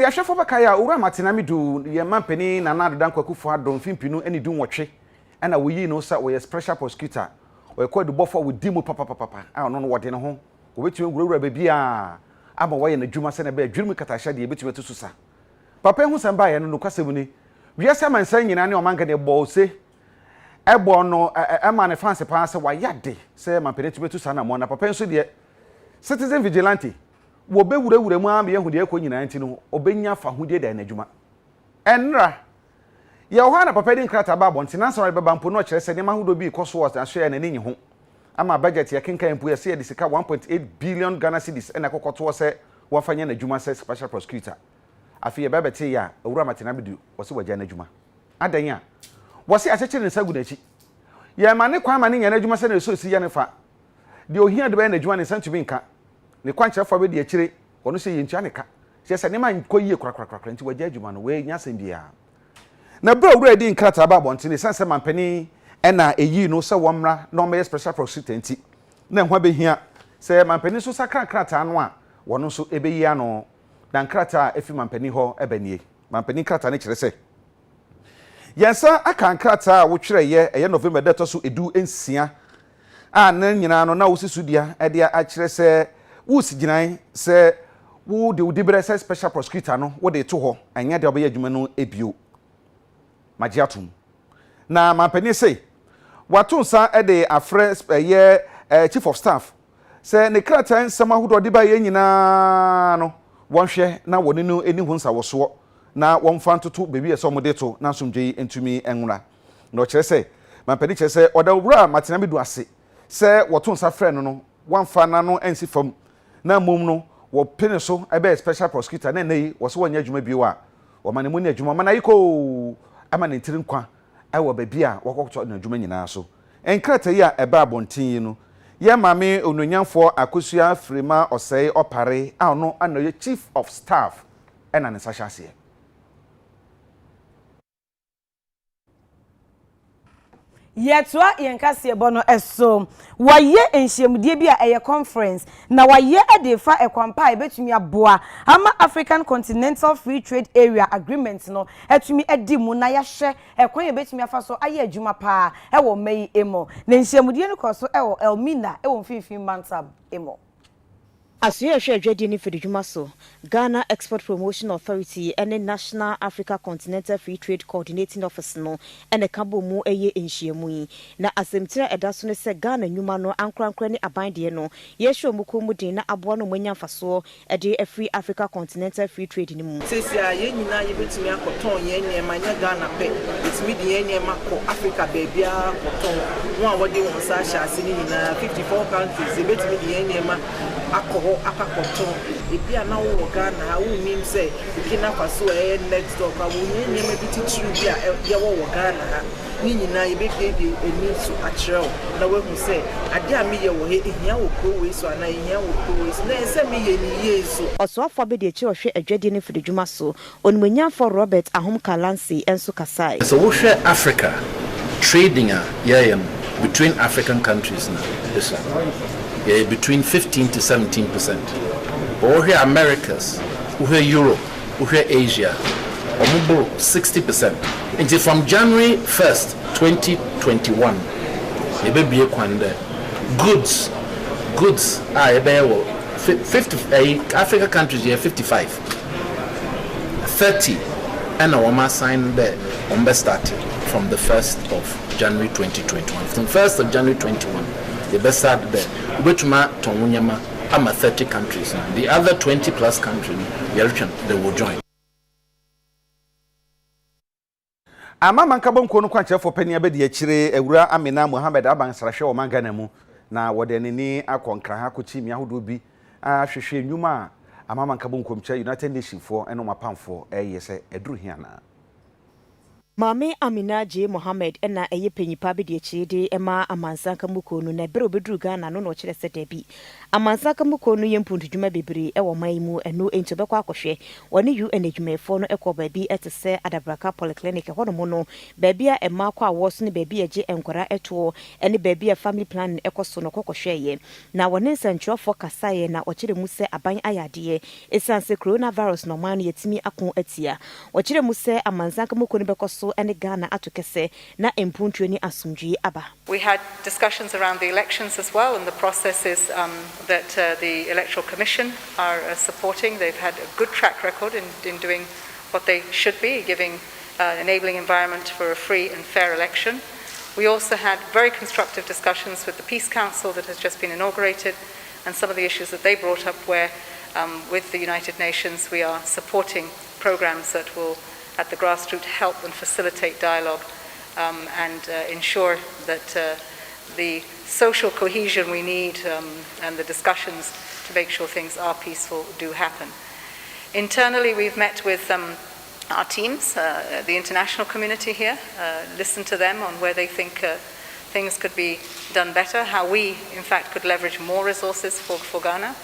Ya hwefo baka ya owura matena medu ye mampani na na dodan kwakufo adon fimpinu eni du nwotwe ana woyi no sa we special prosecutor we call the buffer with dimu papa a no no wode ne ho obetime gurowura ba bia ama waye na dwuma se na ba adwirimu katasha de ebetime to susa papa hu samba ye no kwasem ni wiase mansan nyina ne omanka ne bo se ebo no ema ne fanse pa se wayade se mampani to susa na mo na papa nso de citizen vigilante wo be wurawura mu am ye hu de akọ nyina nti no obenya fa hu de da na adwuma enra ye ho na papa din krata ba bonti na so be bampo no kire se ne ma hu do bi koso was na so ye na ne nyi ho ama budget ye kenkan mpo ye se ye de sika 1.8 billion Ghana cedis na kokoto se wo fanya na adwuma se special prosecutor Afia bebete ya owura matena bedu wo se wagya na adwuma adan ya wo se achechire ne sagu na chi ye ma ne kwa ma ne nya na adwuma se na so si ye ne fa de ohia de be na adwuma ne santumi nka ne kwanche fa be de akire wono se ye ntua ne ka se ne ma nkoyie krakrakrakra nti wagya adwuma no we nya sem bia na bra owura di nkrata ba bonti ne sanse mampani ena eyi no se womra no me special prosecutor nti na hwa be hia se mampani so sakra nkrata no a wono so ebeyi ano na nkrata efi mampani ho ebanie mampani nkrata ne kire se yensa aka nkrata wo twere ye November dato so edu ensia a na nyina no na wo sisudia e de a kire se wo siginan se wo de udibere se special prosecutor no wo de to ho anya de obeya adwuma no ebio magiatum na mampani say watunsa e de afre ye chief of staff se ne krata nsama hodo de ba ye nyina no wonhwe na woni no eni hu nsa woso na wonfa ntoto bebi eso mo de to na nsomdwe entumi enwura na o kire se mampani kire se oda wura matena bedu ase se watunsa frɛ no wonfa na no ensi fam na mom no wo pene so ebe special prosecutor na nei wo so wonya adwuma bi wa wo mane mu ni adwuma mana yiko ama ne ntiri nkwa awo ba bia wokokoto na adwuma nyina so enkrata yi a eba abontin no ye mame ononyamfo akosua frima osei opare a no anoye chief of staff ena ne sahase Yetwa yenkase bono eso waye enhyemdie bi a eye conference na waye adefa ekwampa ebetumi aboa ama African Continental Free Trade Area Agreement no etumi edi mu na yahye ekwan ebetumi afa so aye adwuma pa ewo mai emo na enhyemdie no koso ewo Elmina ewo mfimfin Mantab emo Asiedu adwadi ni fedidwuma so Ghana Export Promotion Authority and the National Africa Continental Free Trade Coordinating Office no and the kabo mu eye enhyiemu yi na asemtira edaso ne se Ghana nyuma no ankrankra ne abande no yehwe mukomu din na aboa no manya mfaso e de Free Africa Continental Free Trade ni mu sesia ye nyina ye betumi akoton ye niema nya Ghana pe betumi de ye niema ko Africa baabia koton wo a wode won sa hyase ni nyina 54 countries ye betumi de ye niema akọ akakoto ebia na wo Ghana ha wo nim say Burkina Faso next door ka wo nyem biti tru bia ye wo Ghana ha ni nyina ye be de eni so akyerɛw na wo hu say ade a me ye wo he ehia wo pro we so ana ehia wo pro we na ese me ye ni ye so osofo be de hwe adwade ne fididwuma so onimanyafo Robert Ahom Kalansi enso kasai so wo hwe Africa trading between African countries now this between 15 to 17%. Or here Americas, or here Europe, or here Asia, or 60%. Until from January 1st, 2021, goods are 50 Africa countries here 55, 30, and our sign there started from the 1st of January 2021. From 1st of January 2021. The best side there. Ubetuma Tonyama ama 30 countries. The other 20 plus countries, they will join. Ama mankabon kono kwanche for peni abedi akire ewura Amina Mohammed abansrahwe o mangana mu na wode nini akonkra ha ko chimi ahodo bi ahwehwe nwuma ama mankabon komcha United Nations for eno mapamfo eyese eduru hia na Mame Amina J. Mohammed ena eye penyipa bi de chide ema amansanka muko no na bere obedru Ghana no no kire se debi amansanka muko no yempuntu dwuma bebre e wo man mu eno ento bekọ akohwe woni UN adwumefo no ekọ baabi etese Adabraka Polyclinic hono mo no baabi a ema kwa awoso ne baabi eje enkora eto ene baabi a family plan ekoso no kokohwe ye na woni nsantwofo kasaye na okire mu se aban ayade esanse coronavirus no man yetimi akon atia okire mu se amansanka muko no bekoso ene Ghana atokese na empuntu ni asumdwi aba. We had discussions around the elections as well, and the processes that the Electoral Commission are supporting. They've had a good track record in doing what they should be, giving enabling environment for a free and fair election. We also had very constructive discussions with the Peace Council that has just been inaugurated, and some of the issues that they brought up where with the United Nations we are supporting programs that will at the grassroots help and facilitate dialogue and ensure that the social cohesion we need and the discussions to make sure things are peaceful do happen. Internally, we've met with our teams, the international community here, listened to them on where they think things could be done better, how we, in fact, could leverage more resources for Ghana.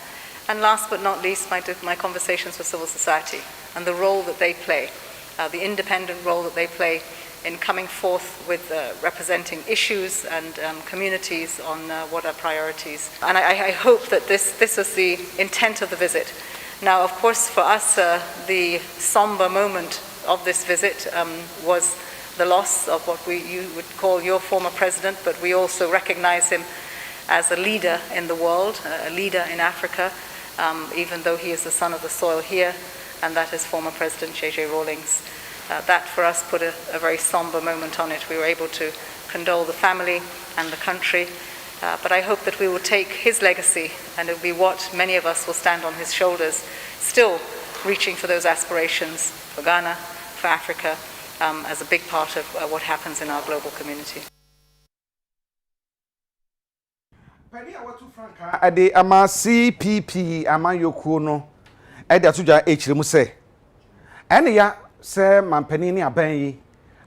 And last but not least, my conversations with civil society and the role that they play. The independent role that they play in coming forth with representing issues and communities on what are priorities. And I hope that this is the intent of the visit. Now, of course, for us, the somber moment of this visit was the loss of what you would call your former president, but we also recognize him as a leader in the world, a leader in Africa, even though he is the son of the soil here, and that is former President J.J. Rawlings. That for us put a very somber moment on it. We were able to condole the family and the country, but I hope that we will take his legacy, and it will be what many of us will stand on his shoulders, still reaching for those aspirations for Ghana, for Africa, as a big part of what happens in our global community. Ade ama CPP ama yokuo no ade atoja echiremu se ene ya se mampani ni aban yi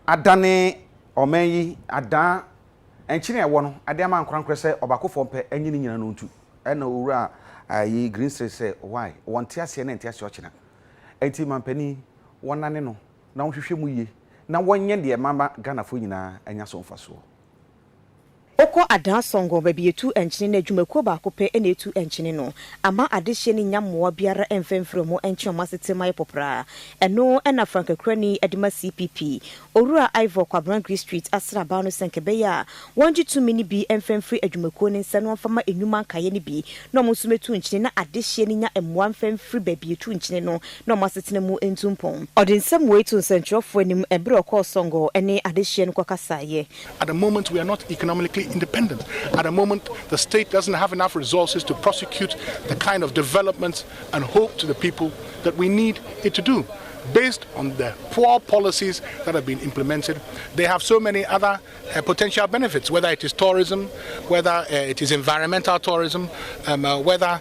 adane oman yi adan enchine ewo no ade ama nkwankwa se obakofo mpe enyi ni nyina no ntu ena owura ayi green street se why wonte ase na ente ase ochina enti mampani wonane no na wohwehwe mu ye na wonye de mama Ghana fo nyina anya so mfaso Oko adan songo baby etu enchine na adwumako ba kope ene etu enchine no ama adehye ni nyamoa biara emfemfremo enchioma setema popra eno ena frankakrani adima CPP orura Ivor Kwabena Green Street asraba no senkebeya wonji tu mini bi emfemfri adwumako ni nsa no amfama enuma kaye ni bi no mo sumetu enchine na adehye ni nya emmoa emfemfri baby etu enchine no no masetena mu entumpon odensem we to nsentrofo anim ebre okọ songo ene adehye no kwakasaye. At the moment we are not economically independent. At the moment, the state doesn't have enough resources to prosecute the kind of developments and hope to the people that we need it to do. Based on the poor policies that have been implemented, they have so many other potential benefits, whether it is tourism, whether it is environmental tourism, whether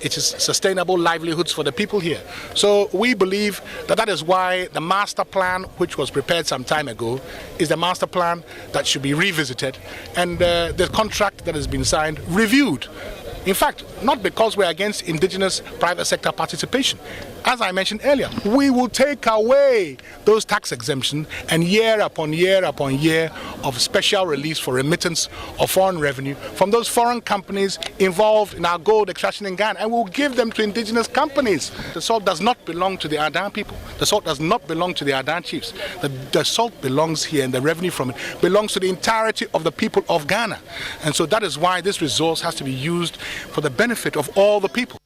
it is sustainable livelihoods for the people here. So we believe that that is why the master plan, which was prepared some time ago, is the master plan that should be revisited, and the contract that has been signed reviewed. In fact, not because we're against indigenous private sector participation. As I mentioned earlier, we will take away those tax exemptions and year upon year upon year of special release for remittance of foreign revenue from those foreign companies involved in our gold extraction in Ghana, and we'll give them to indigenous companies. The salt does not belong to the Adan people. The salt does not belong to the Adan chiefs. The salt belongs here, and the revenue from it belongs to the entirety of the people of Ghana. And so that is why this resource has to be used for the benefit of all the people.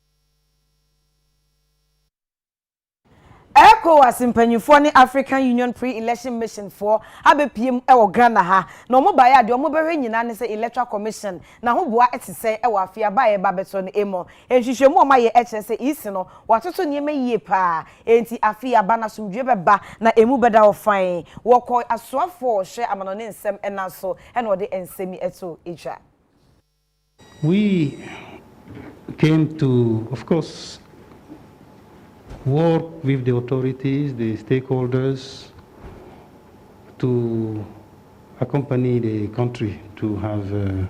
ECOWAS mpanyinfo ne African Union pre-election mission for abepiem e wo Ghana ha na omo ba ya de omo behwe nyina ne se Electoral Commission na ho boa etise e wo Afia ba ye ba beto ne emo enhwehwemu o ma ye eche se isi no watoto niema yie pa enti Afia ba na sumdwe beba na emu beda wo fan wo ko asoafo hwe amano ne nsem ena so e na ode ensemi eto Adja. We came to, of course, work with the authorities, the stakeholders, to accompany the country to have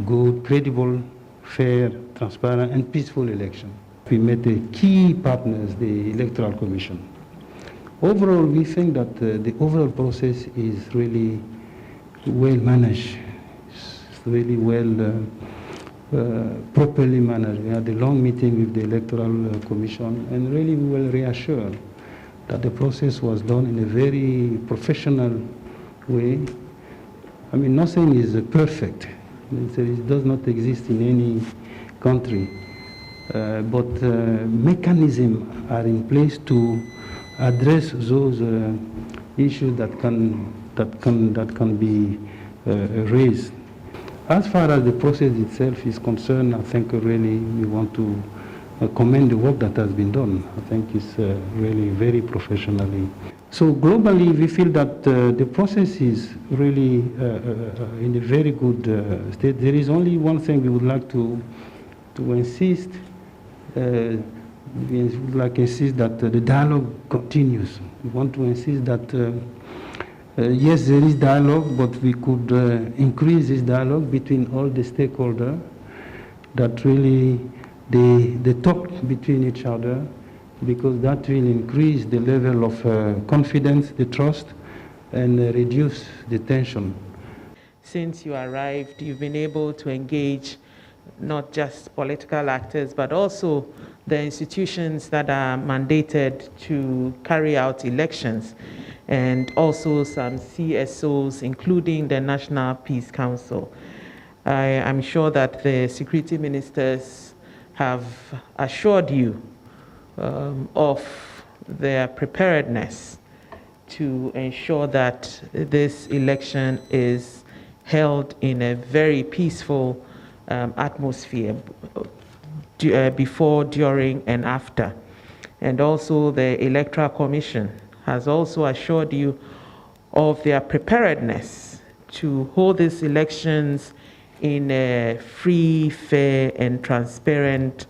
good, credible, fair, transparent, and peaceful election. We met the key partners, the Electoral Commission. Overall, we think that the overall process is really well managed. It's really well properly managed. We had a long meeting with the Electoral Commission, and really we were reassured that the process was done in a very professional way. I mean, nothing is perfect. It does not exist in any country, but mechanisms are in place to address those issues that can be raised. As far as the process itself is concerned, I think really we want to commend the work that has been done. I think it's really very professionally. So globally, we feel that the process is really in a very good state. There is only one thing we would like to insist. We would like to insist that the dialogue continues. We want to insist that yes, there is dialogue, but we could increase this dialogue between all the stakeholders. That really they talk between each other, because that will increase the level of confidence, the trust, and reduce the tension. Since you arrived, you've been able to engage not just political actors, but also the institutions that are mandated to carry out elections, and also some CSOs, including the National Peace Council. I am sure that the security ministers have assured you of their preparedness to ensure that this election is held in a very peaceful atmosphere before, during, and after. And also the Electoral Commission has also assured you of their preparedness to hold these elections in a free, fair, and transparent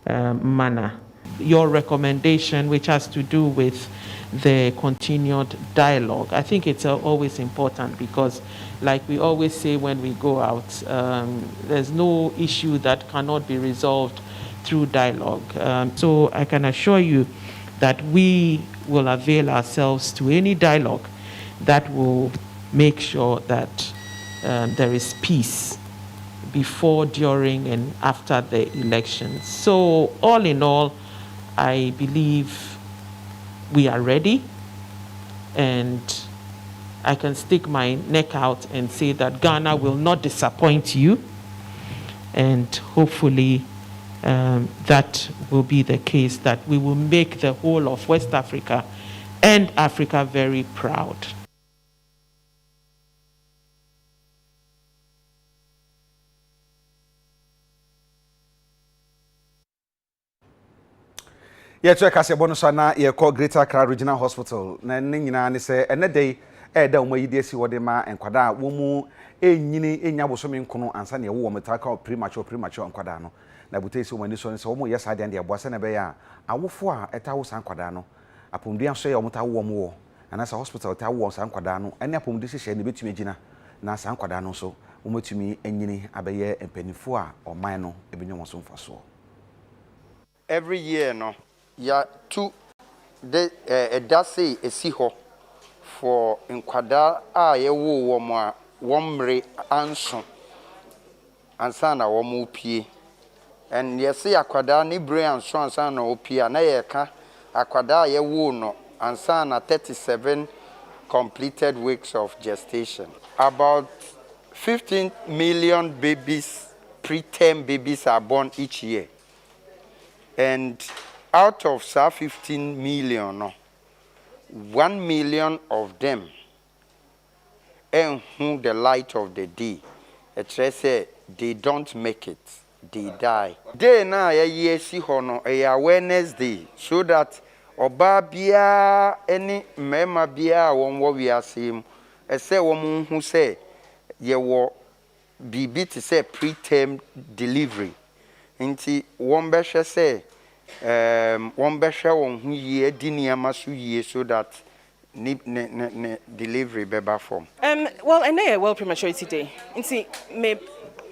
manner. Your recommendation, which has to do with the continued dialogue, I think it's always important, because like we always say when we go out, there's no issue that cannot be resolved through dialogue. So I can assure you that we will avail ourselves to any dialogue that will make sure that there is peace before, during, and after the elections. So all in all, I believe we are ready, and I can stick my neck out and say that Ghana will not disappoint you, and hopefully that will be the case, that we will make the whole of West Africa and Africa very proud. Yɛto ɛkase bɔ no so na yɛkɔ Greater Accra Regional Hospital na ne nyinaa ne sɛ ɛnɛ day ɛda wɔn yi de si wɔde ma nkwadaa wɔn mu enyini enya bosome nkono ansa na ɛwɔ wɔn taka premature nkwadaa no na bute si wɔn ani so ne sɛ wɔn yɛ saa deɛ ɛboa sɛ na bɛyɛ a awofo a ɛta wo saa nkwadaa no apomdua so yɛ wɔn ta wo wɔn wɔ anasa hospital ta wo saa nkwadaa no ɛne apomdu hyehyɛ ne betumi gyina na saa nkwadaa no so wɔn betumi enyini abɛyɛ mpanifo a ɔman no ebinya wɔn so mfasoɔ. Every year no ya to the edase esi ho for nkwada a yewo wo mo a womre anso ansa na wo mo pie and yesi akwada ni bre anso ansa na opie na ye ka akwada yewo no ansa na 37 completed weeks of gestation. About 15 million babies, preterm babies are born each year, and out of 15 million, 1 million of them and who the light of the day. They don't make it, they die. Day na ye si hono a awareness day, so that oba bia any mema bia won wo wi asem e se wo mu hu se ye wo bibi ti se preterm delivery. Nti won be hwe se one besha won hu ye di niama so ye, so that delivery beba form. Well, I know well prematurity day. And see,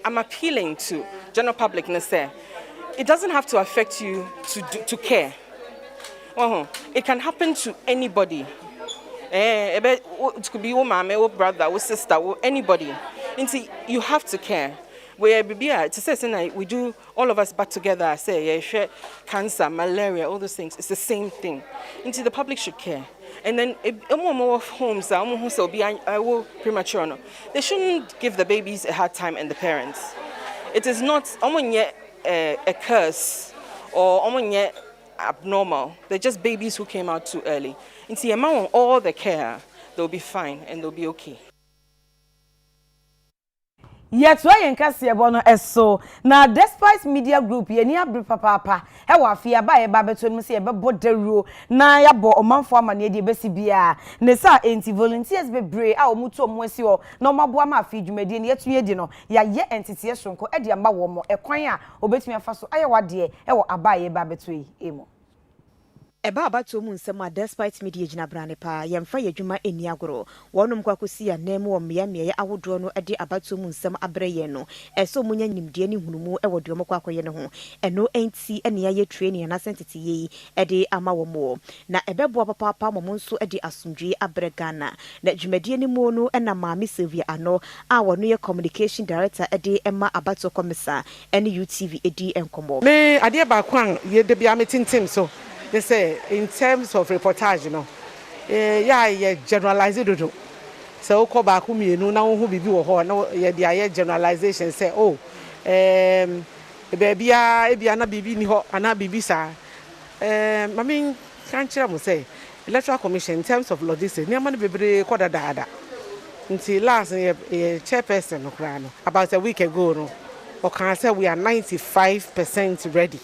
I'm appealing to general public. It doesn't have to affect you to care. It can happen to anybody. It could be your mom, your brother, your sister, or anybody. And see, you have to care. We do all of us back together. Say, share cancer, malaria, all those things. It's the same thing. And see, the public should care. And then, more homes will be premature. They shouldn't give the babies a hard time and the parents. It is not a curse or abnormal. They're just babies who came out too early. And see, among all the care, they'll be fine and they'll be okay. Yet why in Kasiebono eso na despite media group ye ni abri papa e wa Afia ba e ba beto mu se e be bodero na ya bo omanfo amane de besi bia ne sa enti volunteers bebre a omuto omuasi o na omaboa ma Afia dwumadi ne yetu yedi no ya ye entity esonko e de amba wo mo e kwan a obetumi afa so aye wade e wo aba ye ba beto yi emo Eba abato mu nsɛm despite media gyina brane pa yɛmfa yɛdwuma eni agoro wɔnom kwakosi ya nemu wɔ mmea awodoɔ no de abato mu nsɛm abrɛ yɛn no ɛsɛ munya nimdeɛ ne hunumu ɛwɔ deɛ ɔmkɔ akɔyɛ ne ho ɛno enti ɛne ayɛ training na sentity yi ɛde ama wɔ mo na ɛbɛboa papa mo nso ɛde asomdwe abrɛ Ghana na dwumadie ne mu no ɛna maame Sylvia ano a wɔno yɛ communication director ɛde ɛma abato komisa ɛne UTV ɛdi enkomo me adeɛ ba kwan yɛ de bia metintim so. They say in terms of reportage, generalize it. So ko ba ku mienu na wo hu bibi wo ho na ye dia generalization say baby ebia na bibi ni ho ana bibi sa mami kan kira mo say Electoral Commission in terms of logistics ni amane bebre ko dada until last chairperson no kra no about a week ago no o can say we are 95% ready.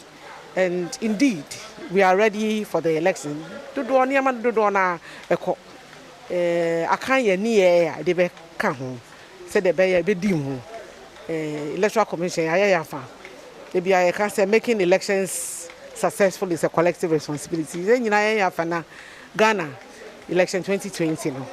And indeed, we are ready for the election. Do na eko. Akanye ni de be ka ho. Say the be dim ho. Electoral Commission ya fa. Maybe I can say making elections successful is a collective responsibility. Then ya fa na Ghana election 2020 no.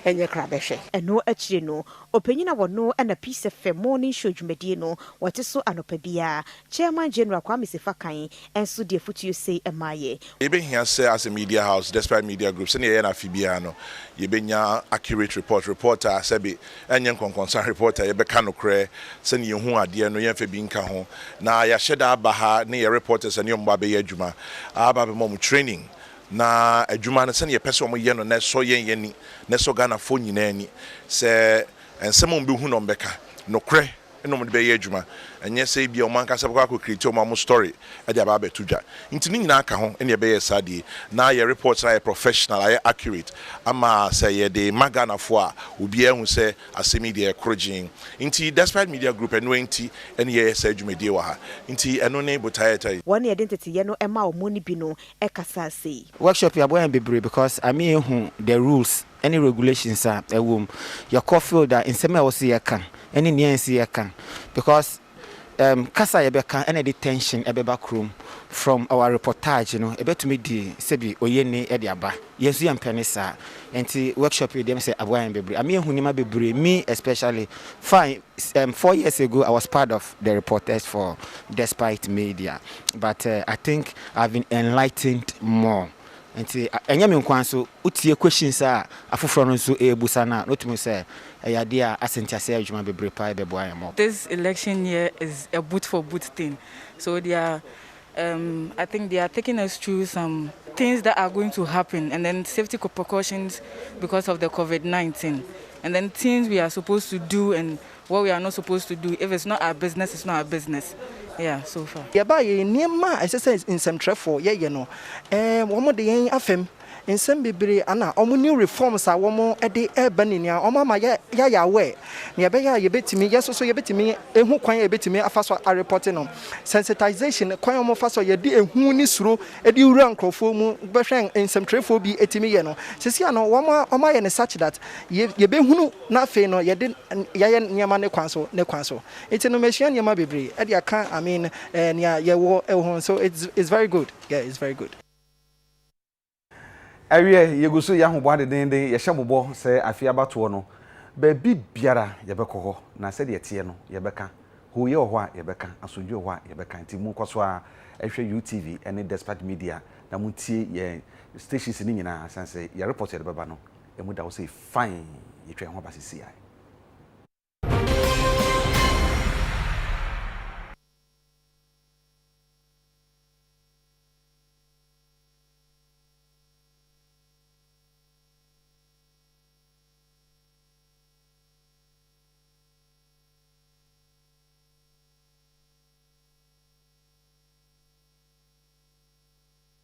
Enye krabehwe eno akire no opanyina wono na Peace FM morning show dwumadi no wote so anopa bia chairman general Kwame Sefakan enso de futu say emaye ebe hia say as a media house despite media groups na ye na Afia no ye benya accurate reporter sabi enye nkonkonsa reporter ye beka no kre se ne hu ade no ye fa bi nka ho na ya hyeda aba ha ne ye reporters ne yomba be ye adwuma aba be mom training na adwuma no se ne pese omo ye no na so yen ni na so Ghana fo nyina ni se ensem mbe hu no mbeka no kre no mo be ye adwuma enye se bia o man ka se kwa ko create o ma story e de aba betudwa nti ni nyina aka ho ene be ye sade na ye report na ye professional ye accurate ama se ye de magana fo a obi ehun se asemi de ekrogin nti despite media group eno enti ene ye se adwumadi wa ha nti eno ne botayetai one identity ye no ema o moni bi no e kasa sei workshop ya boy bebre because I mean ehun the rules any regulations are your coffee that in sema was here can any near can because kasa yebeka any detention ebe back room from our reportage ebe to me di sebi oyene e de aba yesu yampenisa enti workshop you dem say aboyan bebre ami ehunima bebre me especially fine 4 years ago I was part of the reporters for despite media but I think I've been enlightened more. Nti enya me nkwan so utie questions a afoforo no so ebusa na no say eyade a asentiase adwuma bebre pa beboa yemo. This election year is a boot for boot thing, so they are I think they are taking us through some things that are going to happen and then safety precautions because of the COVID-19 and then things we are supposed to do and what we are not supposed to do. If it's not our business, it's not our business. Yeah, so far. Yeah, but niema exercise in some traffic. Yeah, you know. One more day afem. In some bebre ana omo new reforms are womo e de urban ni omo ma ya we ne be ya ye betimi yes so ye betimi ehu kwan ye betimi afaso a reporting no sensitization kwan omo faso ye de ehu ni suro e de wura nkrofo mu be hwen ensem trefo bi etimi ye no sisi ano omo ye ne such that ye be hunu na fe no ye de ye nyama ne kwan so enti no machine nyama bebre e de aka I mean ne ye wo so it's very good. Yeah, it's very good. awie yeguso ya ho boade den ye hye mobɔ sɛ Afia bato no ba biara ye bɛkɔ hɔ na sɛ de tie no ye bɛka ho ye hɔ a ye bɛka asodwe hɔ a ye bɛka nti mu kɔso a ehwɛ UTV ene Despite Media na mu tie ye stations ni nyina sanse ye report ye bɛba no emu da wo say fine ye twɛn ho ba sisi ai